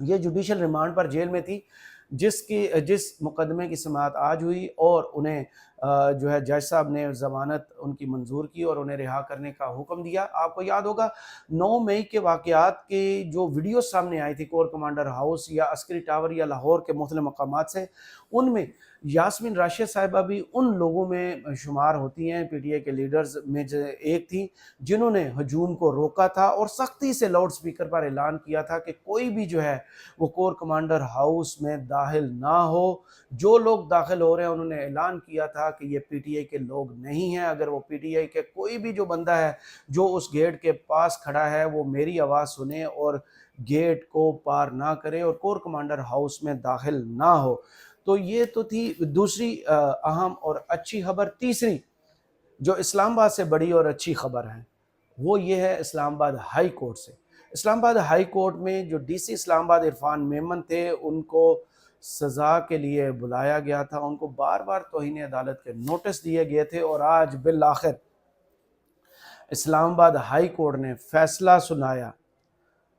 یہ judicial remand پر jail میں تھی، جس مقدمے کی سماعت آج ہوئی، اور انہیں جو ہے جج صاحب نے ضمانت ان کی منظور کی اور انہیں رہا کرنے کا حکم دیا۔ آپ کو یاد ہوگا 9 مئی کے واقعات کے جو ویڈیو سامنے آئی تھی کور کمانڈر ہاؤس یا عسکری ٹاور یا لاہور کے مختلف مقامات سے، ان میں یاسمین راشد صاحبہ بھی ان لوگوں میں شمار ہوتی ہیں، پی ٹی آئی کے لیڈرز میں جو ایک تھی، جنہوں نے ہجوم کو روکا تھا اور سختی سے لاؤڈ سپیکر پر اعلان کیا تھا کہ کوئی بھی جو ہے وہ کور کمانڈر ہاؤس میں داخل نہ ہو۔ جو لوگ داخل ہو رہے ہیں انہوں نے اعلان کیا تھا کہ یہ پی ٹی آئی کے لوگ نہیں ہیں، اگر وہ پی ٹی آئی کے کوئی بھی جو بندہ ہے جو اس گیٹ کے پاس کھڑا ہے وہ میری آواز سنے اور گیٹ کو پار نہ کرے اور کور کمانڈر ہاؤس میں داخل نہ ہو۔ تو یہ تو تھی دوسری اہم اور اچھی خبر۔ تیسری جو اسلام آباد سے بڑی اور اچھی خبر ہے وہ یہ ہے اسلام آباد ہائی کورٹ سے۔ اسلام آباد ہائی کورٹ میں جو ڈی سی اسلام آباد عرفان میمن تھے، ان کو سزا کے لیے بلایا گیا تھا، ان کو بار بار توہین عدالت کے نوٹس دیے گئے تھے، اور آج بالآخر اسلام آباد ہائی کورٹ نے فیصلہ سنایا۔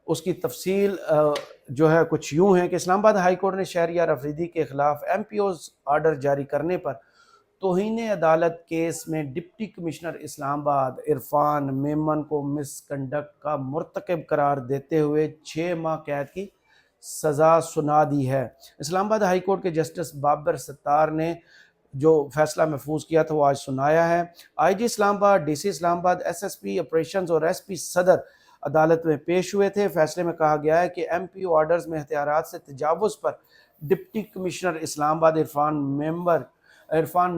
اس کی تفصیل جو ہے کچھ یوں ہے کہ اسلام آباد ہائی کورٹ نے شہریار افریدی کے خلاف ایم پی اوز آرڈر جاری کرنے پر توہین عدالت کیس میں ڈپٹی کمشنر اسلام آباد عرفان میمن کو مس کنڈکٹ کا مرتکب قرار دیتے ہوئے 6 ماہ قید کی سزا سنا دی ہے۔ اسلام آباد ہائی کورٹ کے جسٹس بابر ستار نے جو فیصلہ محفوظ کیا تھا وہ آج سنایا ہے۔ آئی جی اسلام آباد، ڈی سی اسلام آباد، ایس ایس پی آپریشنز اور ایس پی صدر عدالت میں پیش ہوئے تھے۔ فیصلے میں کہا گیا ہے کہ ایم پی او آرڈرز میں اختیارات سے تجاوز پر ڈپٹی کمشنر اسلام آباد عرفان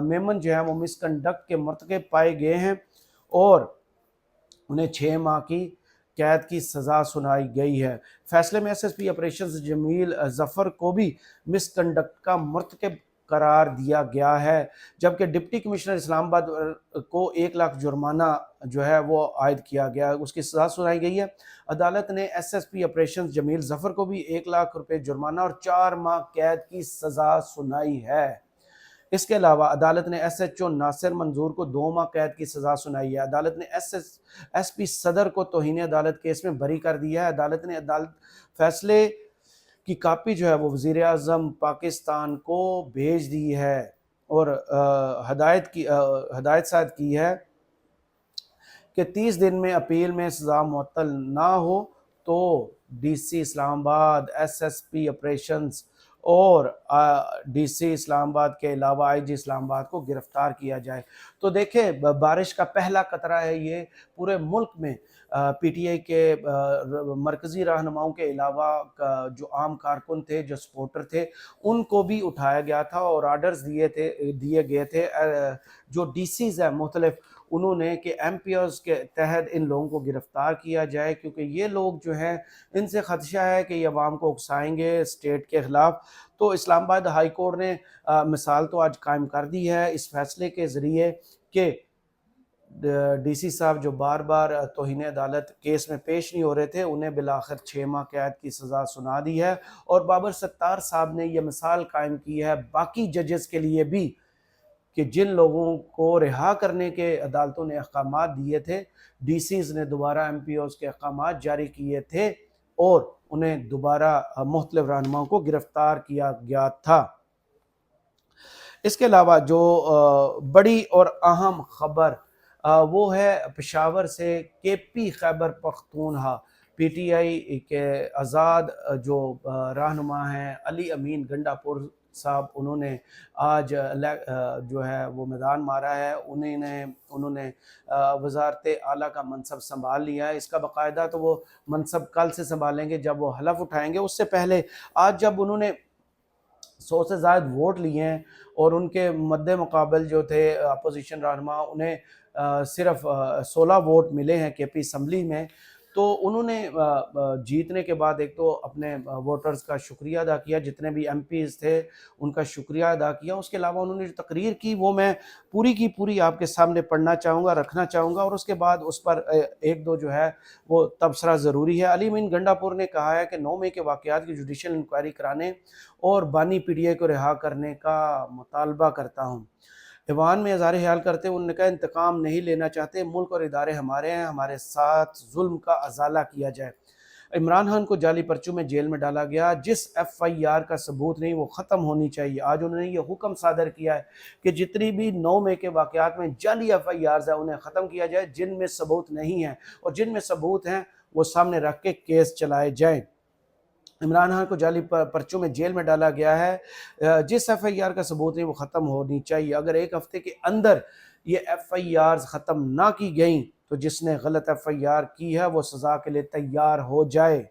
میمن جو ہے وہ مس کنڈکٹ کے مرتکب پائے گئے ہیں اور انہیں 6 ماہ کی قید کی سزا سنائی گئی ہے۔ فیصلے میں ایس ایس پی آپریشنز جمیل ظفر کو بھی مس کنڈکٹ کا مرتکب قرار دیا گیا ہے، جبکہ ڈپٹی کمشنر اسلام آباد کو 1 لاکھ جرمانہ جو ہے وہ عائد کیا گیا، اس کی سزا سنائی گئی ہے۔ عدالت نے ایس ایس پی آپریشنز جمیل ظفر کو بھی 1 لاکھ روپے جرمانہ اور 4 ماہ قید کی سزا سنائی ہے۔ اس کے علاوہ عدالت نے ایس ایچ او ناصر منظور کو 2 ماہ قید کی سزا سنائی ہے۔ عدالت نے ایس پی صدر کو توہین عدالت کیس میں بری کر دیا ہے۔ عدالت نے فیصلے کی کاپی جو ہے وہ وزیر اعظم پاکستان کو بھیج دی ہے اور ہدایت صادر کی ہے کہ 30 دن میں اپیل میں سزا معطل نہ ہو تو ڈی سی اسلام آباد، ایس ایس پی آپریشنز اور ڈی سی اسلام آباد کے علاوہ آئی جی اسلام آباد کو گرفتار کیا جائے۔ تو دیکھیں بارش کا پہلا قطرہ ہے یہ پورے ملک میں۔ پی ٹی آئی کے مرکزی رہنماؤں کے علاوہ جو عام کارکن تھے، جو سپورٹر تھے، ان کو بھی اٹھایا گیا تھا اور آرڈرز دیے گئے تھے جو ڈی سیز ہیں مختلف، انہوں نے کہ ایم پی اوز کے تحت ان لوگوں کو گرفتار کیا جائے، کیونکہ یہ لوگ جو ہیں ان سے خدشہ ہے کہ یہ عوام کو اکسائیں گے اسٹیٹ کے خلاف۔ تو اسلام آباد ہائی کورٹ نے مثال تو آج قائم کر دی ہے اس فیصلے کے ذریعے کہ ڈی سی صاحب جو بار بار توہین عدالت کیس میں پیش نہیں ہو رہے تھے، انہیں بالآخر 6 ماہ قید کی سزا سنا دی ہے، اور بابر ستار صاحب نے یہ مثال قائم کی ہے باقی ججز کے لیے بھی کہ جن لوگوں کو رہا کرنے کے عدالتوں نے احکامات دیے تھے، ڈی سیز نے دوبارہ ایم پی اوز کے احکامات جاری کیے تھے اور انہیں دوبارہ مختلف رہنماؤں کو گرفتار کیا گیا تھا۔ اس کے علاوہ جو بڑی اور اہم خبر وہ ہے پشاور سے کے پی Khyber Pakhtunkhwa P T I کے آزاد جو رہنما ہیں علی امین گنڈا پور صاحب، انہوں نے آج جو ہے وہ میدان مارا ہے۔ انہوں نے وزارت اعلیٰ کا منصب سنبھال لیا ہے۔ اس کا باقاعدہ تو وہ منصب کل سے سنبھالیں گے جب وہ حلف اٹھائیں گے۔ اس سے پہلے آج جب انہوں نے 100 سے زائد ووٹ لیے ہیں اور ان کے مد مقابل جو تھے اپوزیشن رہنما، انہیں صرف 16 ووٹ ملے ہیں کے پی اسمبلی میں، تو انہوں نے جیتنے کے بعد ایک تو اپنے ووٹرز کا شکریہ ادا کیا، جتنے بھی ایم پیز تھے ان کا شکریہ ادا کیا۔ اس کے علاوہ انہوں نے جو تقریر کی وہ میں پوری کی پوری آپ کے سامنے پڑھنا چاہوں گا، رکھنا چاہوں گا، اور اس کے بعد اس پر ایک دو جو ہے وہ تبصرہ ضروری ہے۔ علی امین گنڈا پور نے کہا ہے کہ 9 مئی کے واقعات کی جوڈیشل انکوائری کرانے اور بانی پی ٹی آئی کو رہا کرنے کا مطالبہ کرتا ہوں۔ ایوان میں اظہار خیال کرتے ہوئے انہوں نے کہا انتقام نہیں لینا چاہتے، ملک اور ادارے ہمارے ہیں، ہمارے ساتھ ظلم کا ازالہ کیا جائے۔ عمران خان کو جعلی پرچوں میں جیل میں ڈالا گیا، جس ایف آئی آر کا ثبوت نہیں وہ ختم ہونی چاہیے۔ آج انہوں نے یہ حکم صادر کیا ہے کہ جتنی بھی 9 مئی کے واقعات میں جعلی ایف آئی آرز ہیں انہیں ختم کیا جائے، جن میں ثبوت نہیں ہے، اور جن میں ثبوت ہیں وہ سامنے رکھ کے کیس چلائے جائیں۔ عمران خان کو جعلی پرچوں میں جیل میں ڈالا گیا ہے، جس ایف آئی آر کا ثبوت نہیں وہ ختم ہونی چاہیے۔ اگر ایک ہفتے کے اندر یہ ایف آئی آرز ختم نہ کی گئیں تو جس نے غلط ایف آئی آر کی ہے وہ سزا کے لیے تیار ہو جائے۔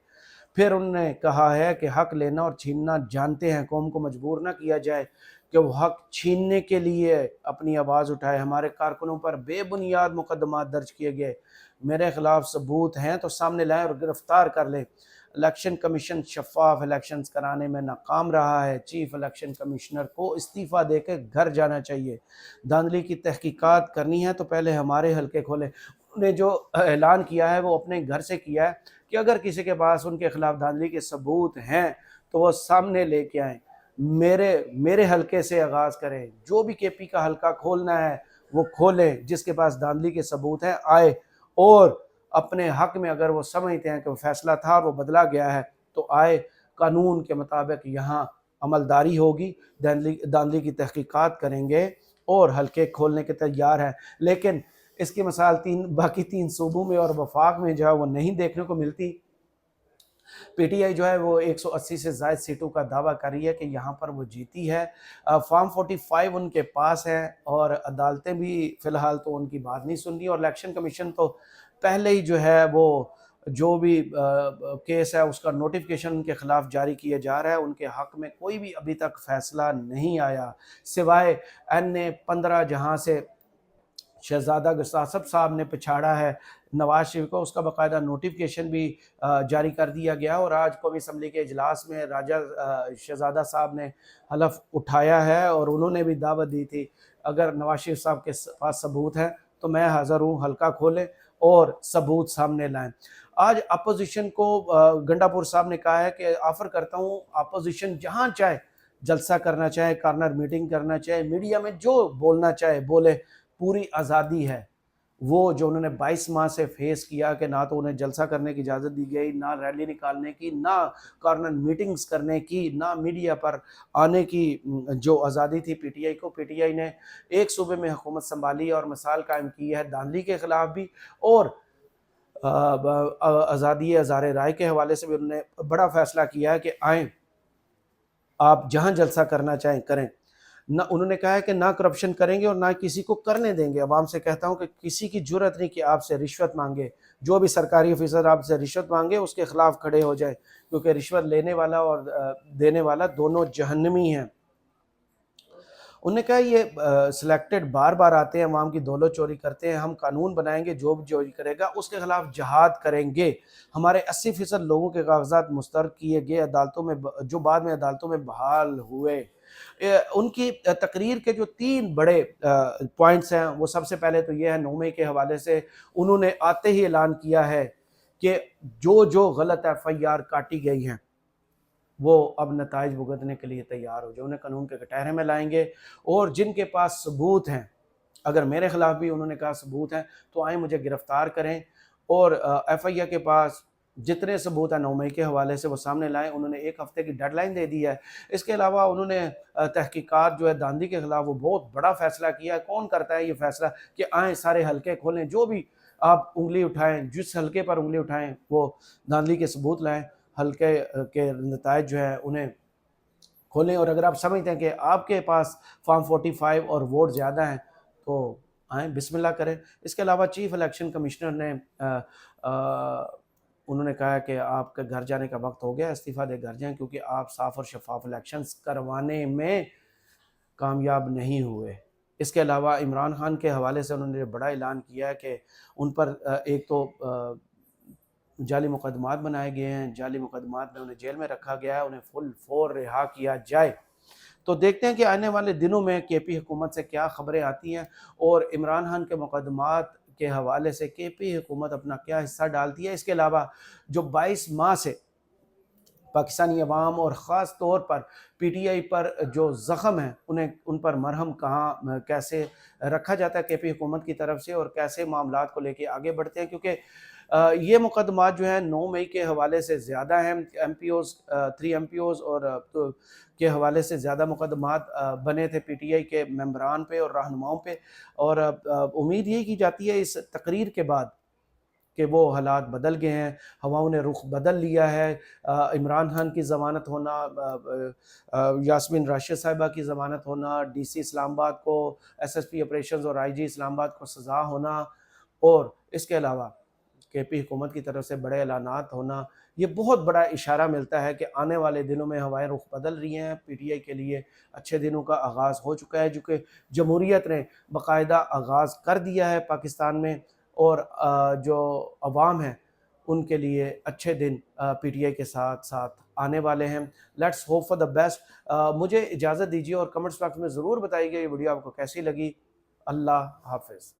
پھر انہوں نے کہا ہے کہ حق لینا اور چھیننا جانتے ہیں، قوم کو مجبور نہ کیا جائے کہ وہ حق چھیننے کے لیے اپنی آواز اٹھائے۔ ہمارے کارکنوں پر بے بنیاد مقدمات درج کیے گئے، میرے خلاف ثبوت ہیں تو سامنے لائیں اور گرفتار کر لیں۔ الیکشن کمیشن شفاف الیکشنز کرانے میں ناکام رہا ہے، چیف الیکشن کمشنر کو استعفیٰ دے کے گھر جانا چاہیے۔ دھاندلی کی تحقیقات کرنی ہے تو پہلے ہمارے حلقے کھولیں۔ انہوں نے جو اعلان کیا ہے وہ اپنے گھر سے کیا ہے کہ اگر کسی کے پاس ان کے خلاف دھاندلی کے ثبوت ہیں تو وہ سامنے لے کے آئیں، میرے حلقے سے آغاز کریں، جو بھی کے پی کا حلقہ کھولنا ہے وہ کھولیں، جس کے پاس دھاندلی کے ثبوت ہیں آئے، اور اپنے حق میں اگر وہ سمجھتے ہیں کہ وہ فیصلہ تھا اور وہ بدلا گیا ہے تو آئے، قانون کے مطابق یہاں عملداری ہوگی، دھاندلی کی تحقیقات کریں گے اور حلقے کھولنے کے تیار ہیں۔ لیکن اس کی مثال باقی 3 صوبوں میں اور وفاق میں جو ہے وہ نہیں دیکھنے کو ملتی۔ پی ٹی آئی جو ہے وہ 180 سے زائد سیٹوں کا دعویٰ کر رہی ہے کہ یہاں پر وہ جیتی ہے، فارم 45 ان کے پاس ہے، اور عدالتیں بھی فی الحال تو ان کی بات نہیں سن رہی، اور الیکشن کمیشن تو پہلے ہی جو ہے وہ جو بھی کیس ہے اس کا نوٹیفیکیشن ان کے خلاف جاری کیا جا رہا ہے، ان کے حق میں کوئی بھی ابھی تک فیصلہ نہیں آیا، سوائے NA-15 جہاں سے شہزادہ گساسب صاحب نے پچھاڑا ہے نواز شریف کو، اس کا باقاعدہ نوٹیفیکیشن بھی جاری کر دیا گیا، اور آج قومی اسمبلی کے اجلاس میں راجہ شہزادہ صاحب نے حلف اٹھایا ہے، اور انہوں نے بھی دعوت دی تھی اگر نواز شریف صاحب کے پاس ثبوت ہے تو میں حاضر ہوں، حلقہ کھولیں اور ثبوت سامنے لائیں۔ آج اپوزیشن کو گنڈا پور صاحب نے کہا ہے کہ آفر کرتا ہوں اپوزیشن جہاں چاہے جلسہ کرنا چاہے، کارنر میٹنگ کرنا چاہے، میڈیا میں جو بولنا چاہے بولے، پوری آزادی ہے۔ وہ جو انہوں نے 22 ماہ سے فیس کیا کہ نہ تو انہیں جلسہ کرنے کی اجازت دی گئی، نہ ریلی نکالنے کی، نہ کارنر میٹنگز کرنے کی، نہ میڈیا پر آنے کی جو آزادی تھی پی ٹی آئی کو، پی ٹی آئی نے ایک صوبے میں حکومت سنبھالی اور مثال قائم کی ہے دھاندلی کے خلاف بھی، اور آزادی اظہار رائے کے حوالے سے بھی انہوں نے بڑا فیصلہ کیا ہے کہ آئیں آپ جہاں جلسہ کرنا چاہیں کریں۔ نہ انہوں نے کہا ہے کہ نہ کرپشن کریں گے اور نہ کسی کو کرنے دیں گے۔ عوام سے کہتا ہوں کہ کسی کی جرت نہیں کہ آپ سے رشوت مانگے، جو بھی سرکاری افیسر آپ سے رشوت مانگے اس کے خلاف کھڑے ہو جائے، کیونکہ رشوت لینے والا اور دینے والا دونوں جہنمی ہیں۔ انہوں نے کہا یہ سلیکٹڈ بار بار آتے ہیں، عوام کی دولت چوری کرتے ہیں، ہم قانون بنائیں گے، جو بھی چوری کرے گا اس کے خلاف جہاد کریں گے۔ ہمارے 80% لوگوں کے کاغذات مسترد کیے گئے عدالتوں میں، جو بعد میں عدالتوں میں بحال ہوئے۔ ان کی تقریر کے جو 3 بڑے پوائنٹس ہیں، وہ سب سے پہلے تو یہ ہے 9 مئی کے حوالے سے انہوں نے آتے ہی اعلان کیا ہے کہ جو غلط ایف آئی آر کاٹی گئی ہیں وہ اب نتائج بھگتنے کے لیے تیار ہو جائے، انہیں قانون کے کٹہرے میں لائیں گے، اور جن کے پاس ثبوت ہیں، اگر میرے خلاف بھی انہوں نے کہا ثبوت ہیں تو آئیں مجھے گرفتار کریں، اور ایف آئی آر کے پاس جتنے ثبوت ہیں 9 مئی کے حوالے سے وہ سامنے لائیں۔ انہوں نے 1 ہفتے کی ڈیڈ لائن دے دی ہے۔ اس کے علاوہ انہوں نے تحقیقات جو ہے دھاندلی کے خلاف وہ بہت بڑا فیصلہ کیا ہے۔ کون کرتا ہے یہ فیصلہ کہ آئیں سارے حلقے کھولیں، جو بھی آپ انگلی اٹھائیں، جس حلقے پر انگلی اٹھائیں وہ دھاندلی کے ثبوت لائیں، حلقے کے نتائج جو ہے انہیں کھولیں، اور اگر آپ سمجھتے ہیں کہ آپ کے پاس فارم 45 اور ووٹ زیادہ ہیں تو آئیں بسم اللہ کریں۔ اس کے علاوہ چیف الیکشن کمشنر نے انہوں نے کہا کہ آپ کے گھر جانے کا وقت ہو گیا، استعفیٰ دے گھر جائیں، کیونکہ آپ صاف اور شفاف الیکشنز کروانے میں کامیاب نہیں ہوئے۔ اس کے علاوہ عمران خان کے حوالے سے انہوں نے بڑا اعلان کیا ہے کہ ان پر ایک تو جعلی مقدمات بنائے گئے ہیں، جعلی مقدمات میں انہیں جیل میں رکھا گیا ہے، انہیں فل فور رہا کیا جائے۔ تو دیکھتے ہیں کہ آنے والے دنوں میں کے پی حکومت سے کیا خبریں آتی ہیں، اور عمران خان کے مقدمات کے حوالے سے کے پی حکومت اپنا کیا حصہ ڈالتی ہے۔ اس کے علاوہ جو 22 ماہ سے پاکستانی عوام اور خاص طور پر پی ٹی آئی پر جو زخم ہیں ان پر مرہم کہاں کیسے رکھا جاتا ہے کے پی حکومت کی طرف سے، اور کیسے معاملات کو لے کے آگے بڑھتے ہیں، کیونکہ یہ مقدمات جو ہیں 9 مئی کے حوالے سے زیادہ ہیں، MPOs 3 MPOs اور کے حوالے سے زیادہ مقدمات بنے تھے پی ٹی آئی کے ممبران پہ اور رہنماؤں پہ، اور امید یہ کی جاتی ہے اس تقریر کے بعد کہ وہ حالات بدل گئے ہیں، ہواؤں نے رخ بدل لیا ہے۔ عمران خان کی ضمانت ہونا، یاسمین راشد صاحبہ کی ضمانت ہونا، ڈی سی اسلام آباد کو، ایس ایس پی آپریشنز اور آئی جی اسلام آباد کو سزا ہونا، اور اس کے علاوہ کے پی حکومت کی طرف سے بڑے اعلانات ہونا، یہ بہت بڑا اشارہ ملتا ہے کہ آنے والے دنوں میں ہوائیں رخ بدل رہی ہیں، پی ٹی آئی کے لیے اچھے دنوں کا آغاز ہو چکا ہے، جو کہ جمہوریت نے باقاعدہ آغاز کر دیا ہے پاکستان میں، اور جو عوام ہیں ان کے لیے اچھے دن پی ٹی آئی کے ساتھ ساتھ آنے والے ہیں۔ Let's hope for the best. مجھے اجازت دیجیے اور کمنٹس باکس میں ضرور بتائیے کہ یہ ویڈیو آپ کو کیسی لگی۔ اللہ حافظ۔